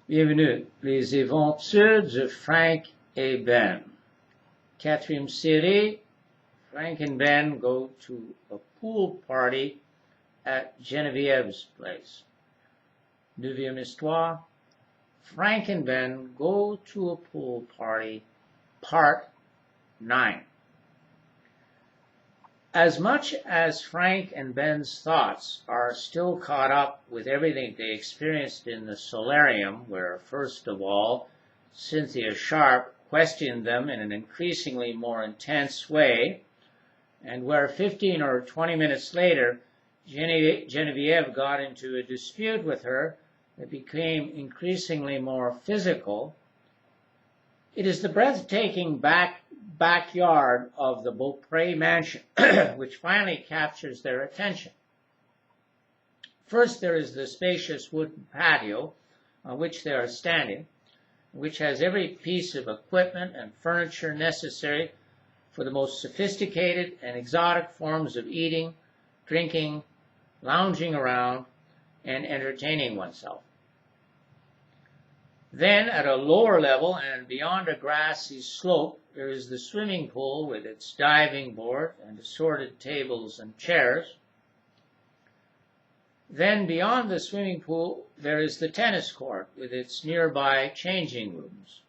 Bienvenue, les aventures de Frank et Ben. Quatrième série, Frank and Ben go to a pool party at Genevieve's place. Neuvième histoire, Frank and Ben go to a pool party, part 9. As much as Frank and Ben's thoughts are still caught up with everything they experienced in the solarium, where, first of all, Cynthia Sharp questioned them in an increasingly more intense way, and where 15 or 20 minutes later, Genevieve got into a dispute with her that became increasingly more physical, it is the breathtaking backyard of the Beaupre mansion which finally captures their attention. First, there is the spacious wooden patio on which they are standing, which has every piece of equipment and furniture necessary for the most sophisticated and exotic forms of eating, drinking, lounging around, and entertaining oneself. Then, at a lower level and beyond a grassy slope, there is the swimming pool with its diving board and assorted tables and chairs. Then, beyond the swimming pool, there is the tennis court with its nearby changing rooms.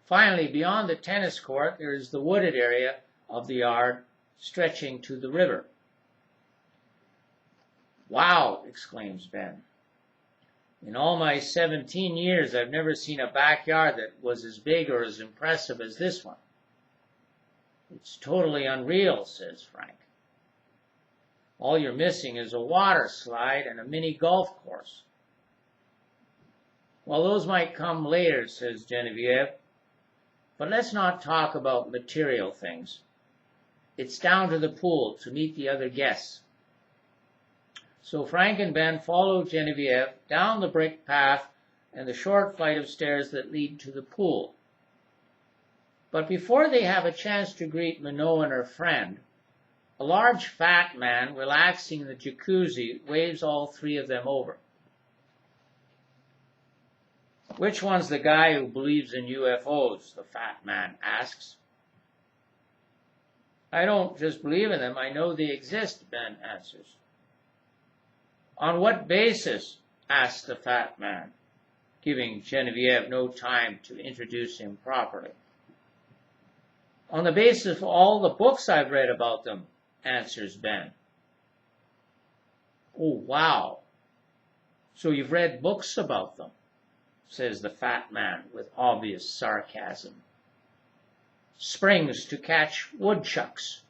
Finally, beyond the tennis court, there is the wooded area of the yard stretching to the river. "Wow!" exclaims Ben. "In all my 17 years, I've never seen a backyard that was as big or as impressive as this one." "It's totally unreal," says Frank. "All you're missing is a water slide and a mini golf course." "Well, those might come later," says Genevieve. "But let's not talk about material things. It's down to the pool to meet the other guests." So Frank and Ben follow Genevieve down the brick path and the short flight of stairs that lead to the pool. But before they have a chance to greet Minot and her friend, a large fat man relaxing in the jacuzzi waves all three of them over. "Which one's the guy who believes in UFOs?" the fat man asks. "I don't just believe in them, I know they exist," Ben answers. "On what basis?" asks the fat man, giving Genevieve no time to introduce him properly. "On the basis of all the books I've read about them," answers Ben. "Oh, wow. So you've read books about them," says the fat man with obvious sarcasm. "Springs to catch woodchucks.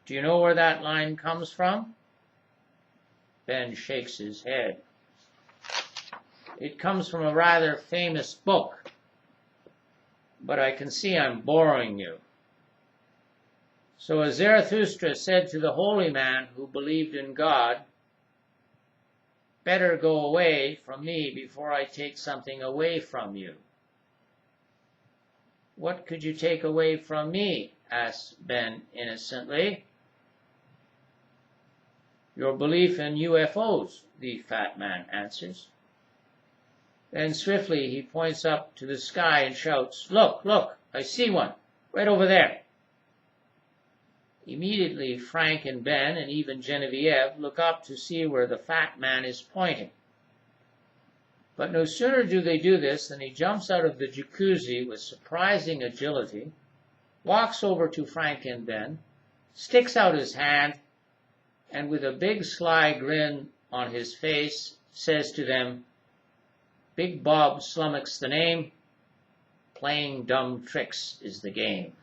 Do you know where that line comes from?" Ben shakes his head. "It comes from a rather famous book, but I can see I'm boring you. So as Zarathustra said to the holy man who believed in God, 'Better go away from me before I take something away from you.'" "What could you take away from me?" asks Ben innocently. "Your belief in UFOs," the fat man answers. Then swiftly he points up to the sky and shouts, "Look, look, I see one, right over there." Immediately Frank and Ben and even Genevieve look up to see where the fat man is pointing. But no sooner do they do this than he jumps out of the jacuzzi with surprising agility, walks over to Frank and Ben, sticks out his hand, and with a big sly grin on his face says to them, "Big Bob slummocks the name, playing dumb tricks is the game."